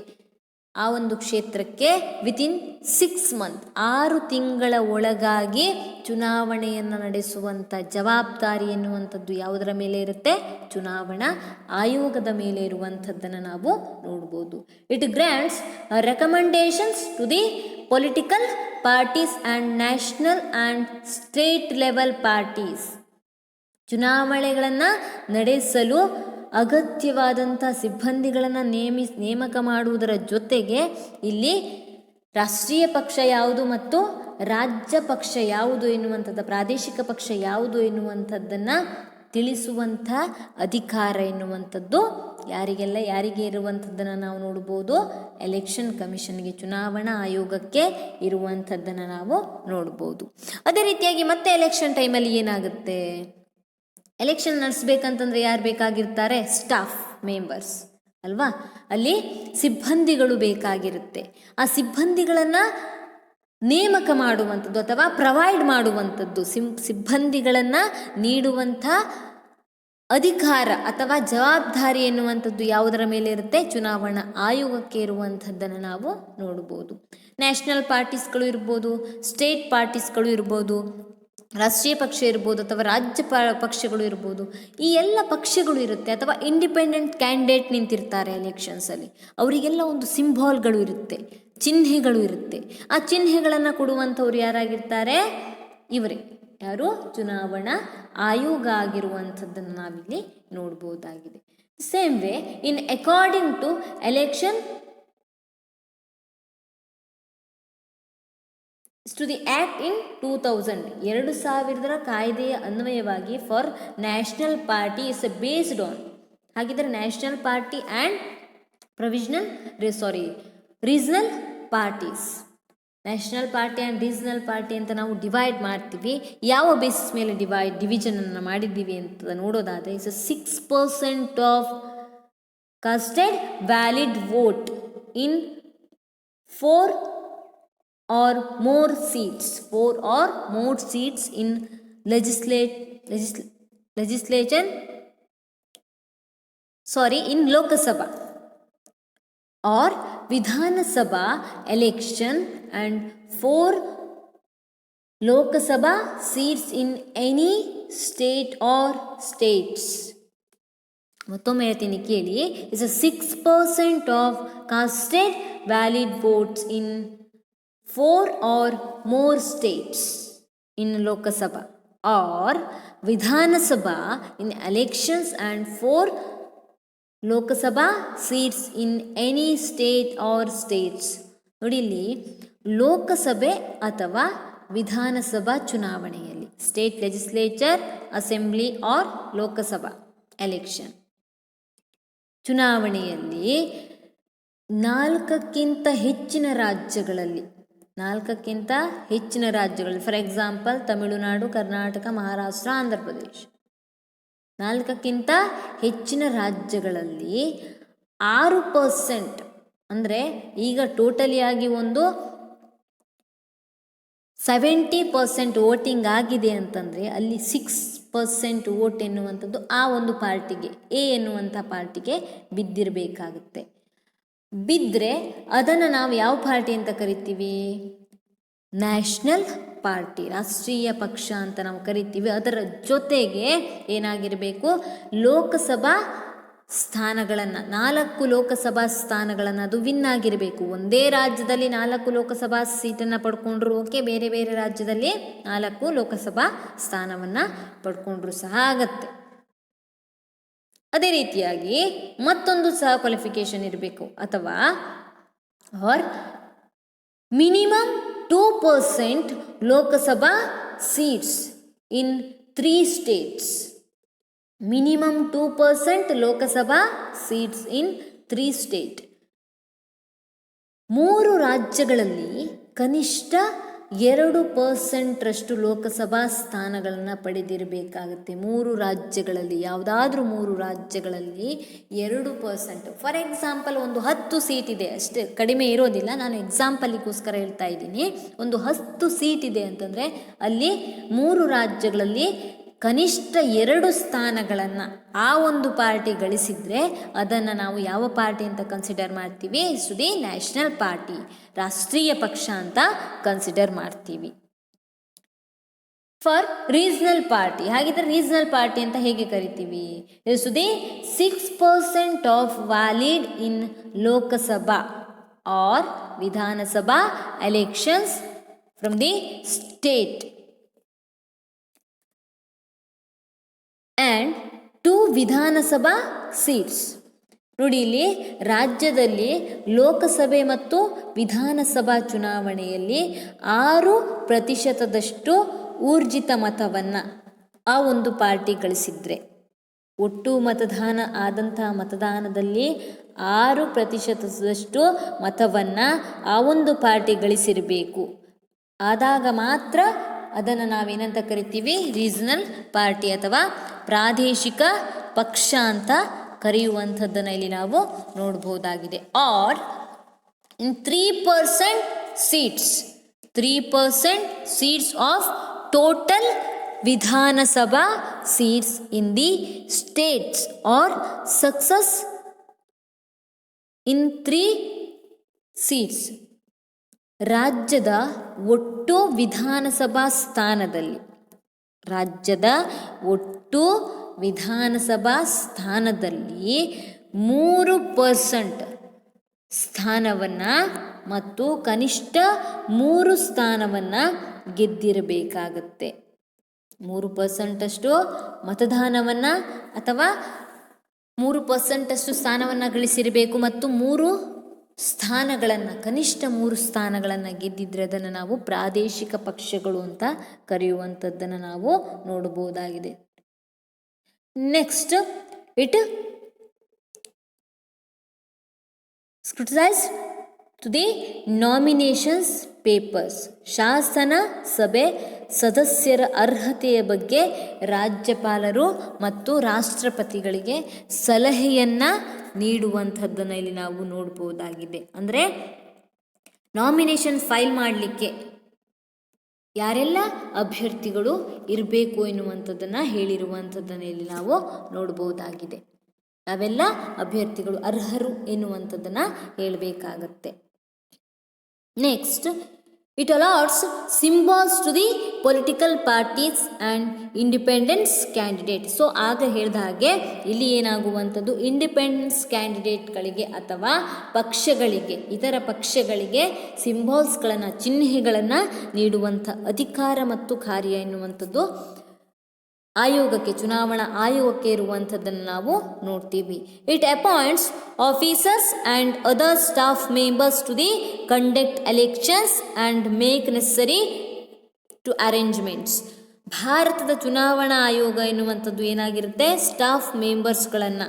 ಆ ಒಂದು ಕ್ಷೇತ್ರಕ್ಕೆ ವಿತಿನ್ 6 ಮಂತ್ 6 ತಿಂಗಳ ಒಳಗಾಗಿ ಚುನಾವಣೆಯನ್ನು ನಡೆಸುವಂಥ ಜವಾಬ್ದಾರಿ ಎನ್ನುವಂಥದ್ದು ಯಾವುದರ ಮೇಲೆ ಇರುತ್ತೆ, ಚುನಾವಣಾ ಆಯೋಗದ ಮೇಲೆ ಇರುವಂಥದ್ದನ್ನು ನಾವು ನೋಡ್ಬೋದು. It grants recommendations to the political parties and national and state level parties. ಚುನಾವಣೆಗಳನ್ನು ನಡೆಸಲು ಅಗತ್ಯವಾದಂಥ ಸಿಬ್ಬಂದಿಗಳನ್ನು ನೇಮಕ ಮಾಡುವುದರ ಜೊತೆಗೆ ಇಲ್ಲಿ ರಾಷ್ಟ್ರೀಯ ಪಕ್ಷ ಯಾವುದು ಮತ್ತು ರಾಜ್ಯ ಪಕ್ಷ ಯಾವುದು ಎನ್ನುವಂಥದ್ದು, ಪ್ರಾದೇಶಿಕ ಪಕ್ಷ ಯಾವುದು ಎನ್ನುವಂಥದ್ದನ್ನು ತಿಳಿಸುವಂಥ ಅಧಿಕಾರ ಎನ್ನುವಂಥದ್ದು ಯಾರಿಗೆ ಇರುವಂಥದ್ದನ್ನು ನಾವು ನೋಡ್ಬೋದು, ಎಲೆಕ್ಷನ್ ಕಮಿಷನ್ಗೆ, ಚುನಾವಣಾ ಆಯೋಗಕ್ಕೆ ಇರುವಂಥದ್ದನ್ನು ನಾವು ನೋಡ್ಬೋದು. ಅದೇ ರೀತಿಯಾಗಿ ಮತ್ತೆ ಎಲೆಕ್ಷನ್ ಟೈಮಲ್ಲಿ ಏನಾಗುತ್ತೆ, ಎಲೆಕ್ಷನ್ ನಡೆಸಬೇಕಂತಂದ್ರೆ ಯಾರು ಬೇಕಾಗಿರ್ತಾರೆ, ಸ್ಟಾಫ್ ಮೆಂಬರ್ಸ್ ಅಲ್ವಾ, ಅಲ್ಲಿ ಸಿಬ್ಬಂದಿಗಳು ಬೇಕಾಗಿರುತ್ತೆ. ಆ ಸಿಬ್ಬಂದಿಗಳನ್ನು ನೇಮಕ ಮಾಡುವಂಥದ್ದು ಅಥವಾ ಪ್ರೊವೈಡ್ ಮಾಡುವಂಥದ್ದು, ಸಿಬ್ಬಂದಿಗಳನ್ನು ನೀಡುವಂಥ ಅಧಿಕಾರ ಅಥವಾ ಜವಾಬ್ದಾರಿ ಎನ್ನುವಂಥದ್ದು ಯಾವುದರ ಮೇಲೆ ಇರುತ್ತೆ, ಚುನಾವಣಾ ಆಯೋಗಕ್ಕೆ ಇರುವಂಥದ್ದನ್ನು ನಾವು ನೋಡ್ಬೋದು. ನ್ಯಾಷನಲ್ ಪಾರ್ಟೀಸ್ಗಳು ಇರ್ಬೋದು, ಸ್ಟೇಟ್ ಪಾರ್ಟೀಸ್ಗಳು ಇರ್ಬೋದು, ರಾಷ್ಟ್ರೀಯ ಪಕ್ಷ ಇರ್ಬೋದು ಅಥವಾ ರಾಜ್ಯ ಪಕ್ಷಗಳು ಇರ್ಬೋದು, ಈ ಎಲ್ಲ ಪಕ್ಷಗಳು ಇರುತ್ತೆ. ಅಥವಾ ಇಂಡಿಪೆಂಡೆಂಟ್ ಕ್ಯಾಂಡಿಡೇಟ್ ನಿಂತಿರ್ತಾರೆ ಎಲೆಕ್ಷನ್ಸಲ್ಲಿ, ಅವರಿಗೆಲ್ಲ ಒಂದು ಸಿಂಬಾಲ್ಗಳು ಇರುತ್ತೆ, ಚಿಹ್ನೆಗಳು ಇರುತ್ತೆ. ಆ ಚಿಹ್ನೆಗಳನ್ನು ಕೊಡುವಂಥವ್ರು ಯಾರಾಗಿರ್ತಾರೆ, ಇವರೇ ಯಾರು, ಚುನಾವಣಾ ಆಯೋಗ ಆಗಿರುವಂಥದ್ದನ್ನು ನಾವಿಲ್ಲಿ ನೋಡ್ಬೋದಾಗಿದೆ. Same way in according to election to the act in 2000 ಕಾಯ್ದೆಯ ಅನ್ವಯವಾಗಿ for national party is based on, ಹಾಗಿದ್ರೆ national party and regional parties, national party and regional party ಅಂತ ನಾವು ಡಿವೈಡ್ ಮಾಡ್ತೀವಿ. ಯಾವ ಬೇಸಿಸ್ ಮೇಲೆ ಡಿವಿಷನನ್ನು ಮಾಡಿದ್ದೀವಿ ಅಂತ ನೋಡೋದಾದರೆ, is 6% of costed valid vote in 4 or more seats in in Lok Sabha or Vidhan Sabha election and 4 Lok Sabha seats in any state or states. ಮತ್ತೊಮ್ಮೆ ಹೇಳ್ತೀನಿ ಕೇಳಿ, is 6% of casted valid votes in 4 or more states in Lok Sabha or Vidhan Sabha in elections and 4 Lok Sabha seats in any state or states. ನೋಡಿ ಇಲ್ಲಿ ಲೋಕಸಭೆ ಅಥವಾ ವಿಧಾನಸಭಾ ಚುನಾವಣೆಯಲ್ಲಿ, state legislature, assembly or Lok Sabha election ಚುನಾವಣೆಯಲ್ಲಿ 4ಕ್ಕಿಂತ ಹೆಚ್ಚಿನ ರಾಜ್ಯಗಳಲ್ಲಿ, for example Tamil Nadu, Karnataka, Maharashtra, Andhra Pradesh, 4ಕ್ಕಿಂತ ಹೆಚ್ಚಿನ ರಾಜ್ಯಗಳಲ್ಲಿ 6% ಅಂದರೆ ಈಗ ಟೋಟಲಿಯಾಗಿ ಒಂದು 70% ವೋಟಿಂಗ್ ಆಗಿದೆ ಅಂತಂದರೆ ಅಲ್ಲಿ 6% ವೋಟ್ ಎನ್ನುವಂಥದ್ದು ಆ ಒಂದು ಪಾರ್ಟಿಗೆ, ಎ ಎನ್ನುವಂಥ ಪಾರ್ಟಿಗೆ ಬಿದ್ದಿರಬೇಕಾಗುತ್ತೆ. ಬಿದ್ದರೆ ಅದನ್ನು ನಾವು ಯಾವ ಪಾರ್ಟಿ ಅಂತ ಕರಿತೀವಿ, ನ್ಯಾಷನಲ್ ಪಾರ್ಟಿ, ರಾಷ್ಟ್ರೀಯ ಪಕ್ಷ ಅಂತ ನಾವು ಕರಿತೀವಿ. ಅದರ ಜೊತೆಗೆ ಏನಾಗಿರಬೇಕು, ಲೋಕಸಭಾ ಸ್ಥಾನಗಳನ್ನು, 4 ಲೋಕಸಭಾ ಸ್ಥಾನಗಳನ್ನು ಅದು ವಿನ್ ಆಗಿರಬೇಕು. ಒಂದೇ ರಾಜ್ಯದಲ್ಲಿ 4 ಲೋಕಸಭಾ ಸೀಟನ್ನು ಪಡ್ಕೊಂಡ್ರು ಓಕೆ, ಬೇರೆ ಬೇರೆ ರಾಜ್ಯದಲ್ಲಿ 4 ಲೋಕಸಭಾ ಸ್ಥಾನವನ್ನು ಪಡ್ಕೊಂಡ್ರು ಸಹ ಆಗತ್ತೆ. ಅದೇ ರೀತಿಯಾಗಿ ಮತ್ತೊಂದು ಸಹ ಕ್ವಾಲಿಫಿಕೇಶನ್ ಇರಬೇಕು, ಅಥವಾ or minimum 2% Lok Sabha seats in 3 states. Minimum 2% Lok Sabha seats in 3 state. 3 ರಾಜ್ಯಗಳಲ್ಲಿ ಕನಿಷ್ಠ 2% ಲೋಕಸಭಾ ಸ್ಥಾನಗಳನ್ನು ಪಡೆದಿರಬೇಕಾಗುತ್ತೆ. 3 ರಾಜ್ಯಗಳಲ್ಲಿ, ಯಾವುದಾದ್ರೂ 3 ರಾಜ್ಯಗಳಲ್ಲಿ 2%. ಫಾರ್ ಎಕ್ಸಾಂಪಲ್, ಒಂದು 10 ಸೀಟ್ ಇದೆ, ಅಷ್ಟೇ, ಕಡಿಮೆ ಇರೋದಿಲ್ಲ, ನಾನು ಎಕ್ಸಾಂಪಲಿಗೋಸ್ಕರ ಹೇಳ್ತಾ ಇದ್ದೀನಿ. ಒಂದು 10 ಸೀಟ್ ಇದೆ ಅಂತಂದರೆ ಅಲ್ಲಿ 3 ರಾಜ್ಯಗಳಲ್ಲಿ ಕನಿಷ್ಠ 2 ಸ್ಥಾನಗಳನ್ನು ಆ ಒಂದು ಪಾರ್ಟಿ ಗಳಿಸಿದರೆ ಅದನ್ನು ನಾವು ಯಾವ ಪಾರ್ಟಿ ಅಂತ ಕನ್ಸಿಡರ್ ಮಾಡ್ತೀವಿ? ದಿ ನ್ಯಾಷನಲ್ ಪಾರ್ಟಿ, ರಾಷ್ಟ್ರೀಯ ಪಕ್ಷ ಅಂತ ಕನ್ಸಿಡರ್ ಮಾಡ್ತೀವಿ. ಫಾರ್ ರೀಜನಲ್ ಪಾರ್ಟಿ, ಹಾಗಿದ್ರೆ ರೀಜನಲ್ ಪಾರ್ಟಿ ಅಂತ ಹೇಗೆ ಕರಿತೀವಿ? The 6% of valid in Lok Sabha or Vidhan Sabha elections from the state and 2 Vidhan Sabha seats. ನೋಡಿ, ಇಲ್ಲಿ ರಾಜ್ಯದಲ್ಲಿ ಲೋಕಸಭೆ ಮತ್ತು ವಿಧಾನಸಭಾ ಚುನಾವಣೆಯಲ್ಲಿ 6% ಊರ್ಜಿತ ಮತವನ್ನು ಆ ಒಂದು ಪಾರ್ಟಿ ಗಳಿಸಿದರೆ, ಒಟ್ಟು ಮತದಾನ ಆದಂತಹ ಮತದಾನದಲ್ಲಿ 6% ಮತವನ್ನು ಆ ಒಂದು ಪಾರ್ಟಿ ಗಳಿಸಿರಬೇಕು. ಆದಾಗ ಮಾತ್ರ ಅದನ್ನು ನಾವೇನಂತ ಕರಿತೀವಿ? ರೀಜನಲ್ ಪಾರ್ಟಿ ಅಥವಾ ಪ್ರಾದೇಶಿಕ ಪಕ್ಷ ಅಂತ ಕರೆಯುವಂಥದ್ದನ್ನು ಇಲ್ಲಿ ನಾವು ನೋಡ್ಬೋದಾಗಿದೆ. Or in 3% seats of total Vidhan Sabha seats in the states or success in 3 seats. ರಾಜ್ಯದ ಒಟ್ಟು ವಿಧಾನಸಭಾ ಸ್ಥಾನದಲ್ಲಿ, ರಾಜ್ಯದ ಒಟ್ಟು ವಿಧಾನಸಭಾ ಸ್ಥಾನದಲ್ಲಿ 3% ಸ್ಥಾನವನ್ನು ಮತ್ತು ಕನಿಷ್ಠ 3 ಸ್ಥಾನವನ್ನು ಗೆದ್ದಿರಬೇಕಾಗತ್ತೆ. 3% ಮತದಾನವನ್ನು ಅಥವಾ 3% ಸ್ಥಾನವನ್ನು ಗಳಿಸಿರಬೇಕು ಮತ್ತು 3 ಸ್ಥಾನಗಳನ್ನು, ಕನಿಷ್ಠ 3 ಸ್ಥಾನಗಳನ್ನು ಗೆದ್ದಿದ್ರೆ ಅದನ್ನು ನಾವು ಪ್ರಾದೇಶಿಕ ಪಕ್ಷಗಳು ಅಂತ ಕರೆಯುವಂಥದ್ದನ್ನು ನಾವು ನೋಡಬಹುದಾಗಿದೆ. Next, it scrutinize to the nominations papers. ಶಾಸನ ಸಭೆ ಸದಸ್ಯರ ಅರ್ಹತೆಯ ಬಗ್ಗೆ ರಾಜ್ಯಪಾಲರು ಮತ್ತು ರಾಷ್ಟ್ರಪತಿಗಳಿಗೆ ಸಲಹೆಯನ್ನು ನೀಡುವಂಥದ್ದನ್ನು ಇಲ್ಲಿ ನಾವು ನೋಡ್ಬೋದಾಗಿದೆ. ಅಂದರೆ ನಾಮಿನೇಷನ್ ಫೈಲ್ ಮಾಡಲಿಕ್ಕೆ ಯಾರೆಲ್ಲ ಅಭ್ಯರ್ಥಿಗಳು ಇರಬೇಕು ಎನ್ನುವಂಥದ್ದನ್ನು ಹೇಳಿರುವಂಥದ್ದನ್ನು ಇಲ್ಲಿ ನಾವು ನೋಡ್ಬೋದಾಗಿದೆ. ಯಾವೆಲ್ಲ ಅಭ್ಯರ್ಥಿಗಳು ಅರ್ಹರು ಎನ್ನುವಂಥದ್ದನ್ನು ಹೇಳಬೇಕಾಗತ್ತೆ. Next, it allots symbols to the political parties and independence candidate. So ಆಗ ಹೇಳಿದ ಹಾಗೆ ಇಲ್ಲಿ ಏನಾಗುವಂಥದ್ದು, ಇಂಡಿಪೆಂಡೆನ್ಸ್ ಕ್ಯಾಂಡಿಡೇಟ್ಗಳಿಗೆ ಅಥವಾ ಪಕ್ಷಗಳಿಗೆ, ಇತರ ಪಕ್ಷಗಳಿಗೆ ಸಿಂಬಾಲ್ಸ್ಗಳನ್ನು, ಚಿಹ್ನೆಗಳನ್ನು ನೀಡುವಂಥ ಅಧಿಕಾರ ಮತ್ತು ಕಾರ್ಯ ಎನ್ನುವಂಥದ್ದು ಆಯೋಗಕ್ಕೆ, ಚುನಾವಣಾ ಆಯೋಗಕ್ಕೆ ಇರುವಂಥದ್ದನ್ನು ನಾವು ನೋಡ್ತೀವಿ. It appoints officers and other staff members to the conduct elections and make necessary to arrangements. ಭಾರತದ ಚುನಾವಣಾ ಆಯೋಗ ಎನ್ನುವಂಥದ್ದು ಏನಾಗಿರುತ್ತೆ, ಸ್ಟಾಫ್ ಮೆಂಬರ್ಸ್ಗಳನ್ನು,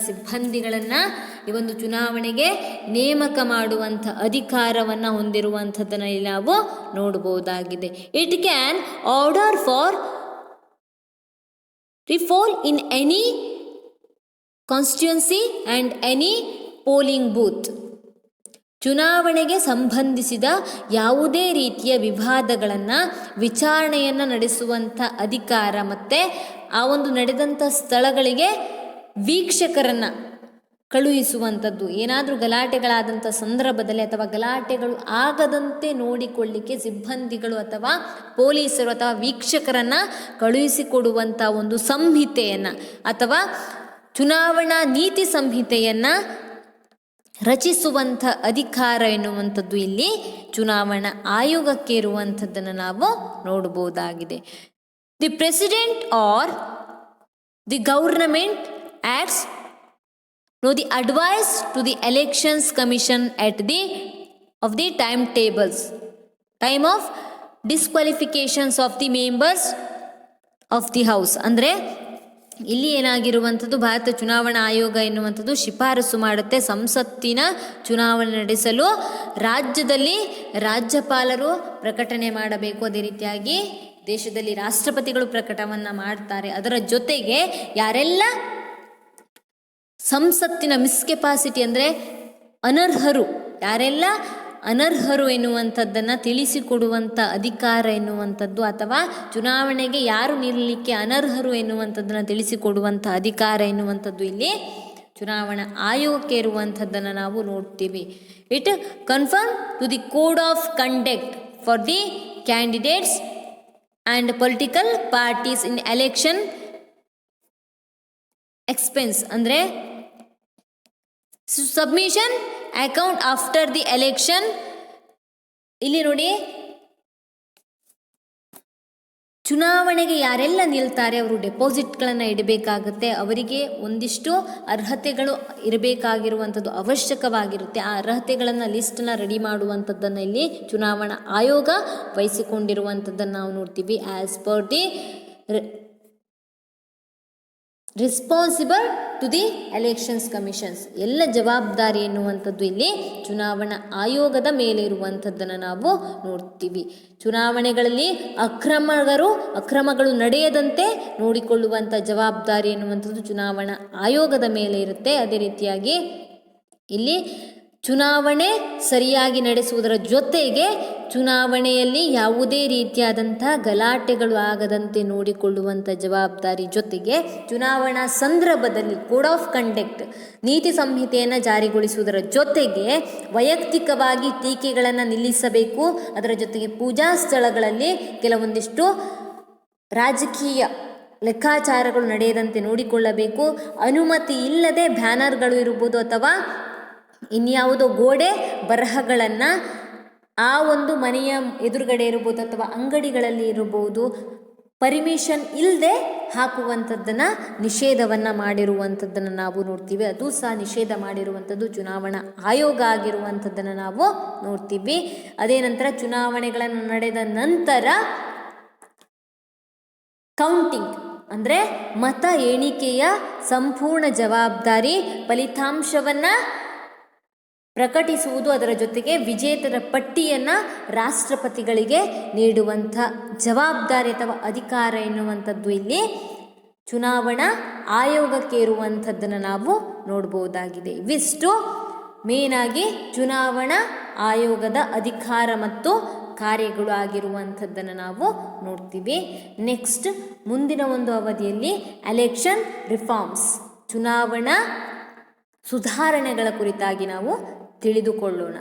ಸಿಬ್ಬಂದಿಗಳನ್ನು ಈ ಒಂದು ಚುನಾವಣೆಗೆ ನೇಮಕ ಮಾಡುವಂಥ ಅಧಿಕಾರವನ್ನು ಹೊಂದಿರುವಂಥದ್ದನ್ನು ಇಲ್ಲಿ ನಾವು ನೋಡಬಹುದಾಗಿದೆ. It can order for repoll in any constituency and any polling booth. ಚುನಾವಣೆಗೆ ಸಂಬಂಧಿಸಿದ ಯಾವುದೇ ರೀತಿಯ ವಿವಾದಗಳನ್ನು, ವಿಚಾರಣೆಯನ್ನು ನಡೆಸುವಂಥ ಅಧಿಕಾರ ಮತ್ತು ಆ ಒಂದು ನಡೆದಂಥ ಸ್ಥಳಗಳಿಗೆ ವೀಕ್ಷಕರನ್ನು ಕಳುಹಿಸುವಂಥದ್ದು. ಏನಾದರೂ ಗಲಾಟೆಗಳಾದಂಥ ಸಂದರ್ಭದಲ್ಲಿ ಅಥವಾ ಗಲಾಟೆಗಳು ಆಗದಂತೆ ನೋಡಿಕೊಳ್ಳಿಕ್ಕೆ ಸಿಬ್ಬಂದಿಗಳು ಅಥವಾ ಪೊಲೀಸರು ಅಥವಾ ವೀಕ್ಷಕರನ್ನು ಕಳುಹಿಸಿಕೊಡುವಂಥ ಒಂದು ಸಂಹಿತೆಯನ್ನು ಅಥವಾ ಚುನಾವಣಾ ನೀತಿ ಸಂಹಿತೆಯನ್ನು ರಚಿಸುವಂಥ ಅಧಿಕಾರ ಎನ್ನುವಂಥದ್ದು ಇಲ್ಲಿ ಚುನಾವಣಾ ಆಯೋಗಕ್ಕೆ ಇರುವಂಥದ್ದನ್ನು ನಾವು ನೋಡಬಹುದಾಗಿದೆ. The president R the government acts the advice to the elections commission at the of the time of disqualifications of the members of the house. ಅಂದರೆ ಇಲ್ಲಿ ಏನಾಗಿರುವಂಥದ್ದು, ಭಾರತ ಚುನಾವಣಾ ಆಯೋಗ ಎನ್ನುವಂಥದ್ದು ಶಿಫಾರಸು ಮಾಡುತ್ತೆ ಸಂಸತ್ತಿನ ಚುನಾವಣೆ ನಡೆಸಲು ರಾಜ್ಯದಲ್ಲಿ ರಾಜ್ಯಪಾಲರು ಪ್ರಕಟಣೆ ಮಾಡಬೇಕು. ಅದೇ ರೀತಿಯಾಗಿ ದೇಶದಲ್ಲಿ ರಾಷ್ಟ್ರಪತಿಗಳು ಪ್ರಕಟವನ್ನು ಮಾಡ್ತಾರೆ. ಅದರ ಜೊತೆಗೆ ಯಾರೆಲ್ಲ ಸಂಸತ್ತಿನ ಮಿಸ್ಕೆಪಾಸಿಟಿ ಅಂದರೆ ಅನರ್ಹರು, ಯಾರೆಲ್ಲ ಅನರ್ಹರು ಎನ್ನುವಂಥದ್ದನ್ನು ತಿಳಿಸಿಕೊಡುವಂಥ ಅಧಿಕಾರ ಎನ್ನುವಂಥದ್ದು ಅಥವಾ ಚುನಾವಣೆಗೆ ಯಾರು ನಿಲ್ಲಲಿಕ್ಕೆ ಅನರ್ಹರು ಎನ್ನುವಂಥದ್ದನ್ನು ತಿಳಿಸಿಕೊಡುವಂಥ ಅಧಿಕಾರ ಎನ್ನುವಂಥದ್ದು ಇಲ್ಲಿ ಚುನಾವಣಾ ಆಯೋಗಕ್ಕೆ ಇರುವಂಥದ್ದನ್ನು ನಾವು ನೋಡ್ತೀವಿ. It confirm to the code of conduct for the candidates and political parties in election expense ಅಂದರೆ submission account after the election. ಇಲ್ಲಿ ನೋಡಿ, ಚುನಾವಣೆಗೆ ಯಾರೆಲ್ಲ ನಿಲ್ತಾರೆ ಅವರು ಡೆಪಾಸಿಟ್ಗಳನ್ನು ಇಡಬೇಕಾಗುತ್ತೆ. ಅವರಿಗೆ ಒಂದಿಷ್ಟು ಅರ್ಹತೆಗಳು ಇರಬೇಕಾಗಿರುವಂಥದ್ದು ಅವಶ್ಯಕವಾಗಿರುತ್ತೆ. ಆ ಅರ್ಹತೆಗಳನ್ನು ಲಿಸ್ಟನ್ನು ರೆಡಿ ಮಾಡುವಂಥದ್ದನ್ನು ಇಲ್ಲಿ ಚುನಾವಣಾ ಆಯೋಗ ವಹಿಸಿಕೊಂಡಿರುವಂಥದ್ದನ್ನು ನಾವು ನೋಡ್ತೀವಿ. As per the responsible to the elections commissions, ಎಲ್ಲ ಜವಾಬ್ದಾರಿ ಎನ್ನುವಂಥದ್ದು ಇಲ್ಲಿ ಚುನಾವಣಾ ಆಯೋಗದ ಮೇಲೆ ಇರುವಂಥದ್ದನ್ನು ನಾವು ನೋಡ್ತೀವಿ. ಚುನಾವಣೆಗಳಲ್ಲಿ ಅಕ್ರಮಗಳು ನಡೆಯದಂತೆ ನೋಡಿಕೊಳ್ಳುವಂಥ ಜವಾಬ್ದಾರಿ ಎನ್ನುವಂಥದ್ದು ಚುನಾವಣಾ ಆಯೋಗದ ಮೇಲೆ ಇರುತ್ತೆ. ಅದೇ ರೀತಿಯಾಗಿ ಇಲ್ಲಿ ಚುನಾವಣೆ ಸರಿಯಾಗಿ ನಡೆಸುವುದರ ಜೊತೆಗೆ ಚುನಾವಣೆಯಲ್ಲಿ ಯಾವುದೇ ರೀತಿಯಾದಂಥ ಗಲಾಟೆಗಳು ಆಗದಂತೆ ನೋಡಿಕೊಳ್ಳುವಂಥ ಜವಾಬ್ದಾರಿ ಜೊತೆಗೆ ಚುನಾವಣಾ ಸಂದರ್ಭದಲ್ಲಿ ಕೋಡ್ ಆಫ್ ಕಂಡಕ್ಟ್ ನೀತಿ ಸಂಹಿತೆಯನ್ನು ಜಾರಿಗೊಳಿಸುವುದರ ಜೊತೆಗೆ ವೈಯಕ್ತಿಕವಾಗಿ ಟೀಕೆಗಳನ್ನು ನಿಲ್ಲಿಸಬೇಕು. ಅದರ ಜೊತೆಗೆ ಪೂಜಾ ಸ್ಥಳಗಳಲ್ಲಿ ಕೆಲವೊಂದಿಷ್ಟು ರಾಜಕೀಯ ಲೆಕ್ಕಾಚಾರಗಳು ನಡೆಯದಂತೆ ನೋಡಿಕೊಳ್ಳಬೇಕು. ಅನುಮತಿ ಇಲ್ಲದೆ ಬ್ಯಾನರ್ಗಳು ಇರ್ಬೋದು ಅಥವಾ ಇನ್ಯಾವುದೋ ಗೋಡೆ ಬರಹಗಳನ್ನು ಆ ಒಂದು ಮನೆಯ ಎದುರುಗಡೆ ಇರ್ಬೋದು ಅಥವಾ ಅಂಗಡಿಗಳಲ್ಲಿ ಇರಬಹುದು ಪರ್ಮಿಷನ್ ಇಲ್ಲದೆ ಹಾಕುವಂಥದ್ದನ್ನು ನಿಷೇಧವನ್ನು ಮಾಡಿರುವಂಥದ್ದನ್ನು ನಾವು ನೋಡ್ತೀವಿ. ಅದು ಸಹ ನಿಷೇಧ ಮಾಡಿರುವಂಥದ್ದು ಚುನಾವಣಾ ಆಯೋಗ ಆಗಿರುವಂಥದ್ದನ್ನು ನಾವು ನೋಡ್ತೀವಿ. ಅದೇ ನಂತರ ಚುನಾವಣೆಗಳನ್ನು ನಡೆದ ನಂತರ ಕೌಂಟಿಂಗ್ ಅಂದರೆ ಮತ ಎಣಿಕೆಯ ಸಂಪೂರ್ಣ ಜವಾಬ್ದಾರಿ, ಫಲಿತಾಂಶವನ್ನು ಪ್ರಕಟಿಸುವುದು, ಅದರ ಜೊತೆಗೆ ವಿಜೇತರ ಪಟ್ಟಿಯನ್ನು ರಾಷ್ಟ್ರಪತಿಗಳಿಗೆ ನೀಡುವಂಥ ಜವಾಬ್ದಾರಿ ಅಥವಾ ಅಧಿಕಾರ ಎನ್ನುವಂಥದ್ದು ಇಲ್ಲಿ ಚುನಾವಣಾ ಆಯೋಗಕ್ಕೆ ಇರುವಂಥದ್ದನ್ನು ನಾವು ನೋಡ್ಬೋದಾಗಿದೆ. ಇವಿಷ್ಟು ಮೇನಾಗಿ ಚುನಾವಣಾ ಆಯೋಗದ ಅಧಿಕಾರ ಮತ್ತು ಕಾರ್ಯಗಳು ಆಗಿರುವಂಥದ್ದನ್ನು ನಾವು ನೋಡ್ತೀವಿ. ನೆಕ್ಸ್ಟ್ ಮುಂದಿನ ಒಂದು ಅವಧಿಯಲ್ಲಿ ಎಲೆಕ್ಷನ್ ರಿಫಾರ್ಮ್ಸ್, ಚುನಾವಣಾ ಸುಧಾರಣೆಗಳ ಕುರಿತಾಗಿ ನಾವು ತಿಳಿದುಕೊಳ್ಳೋಣ.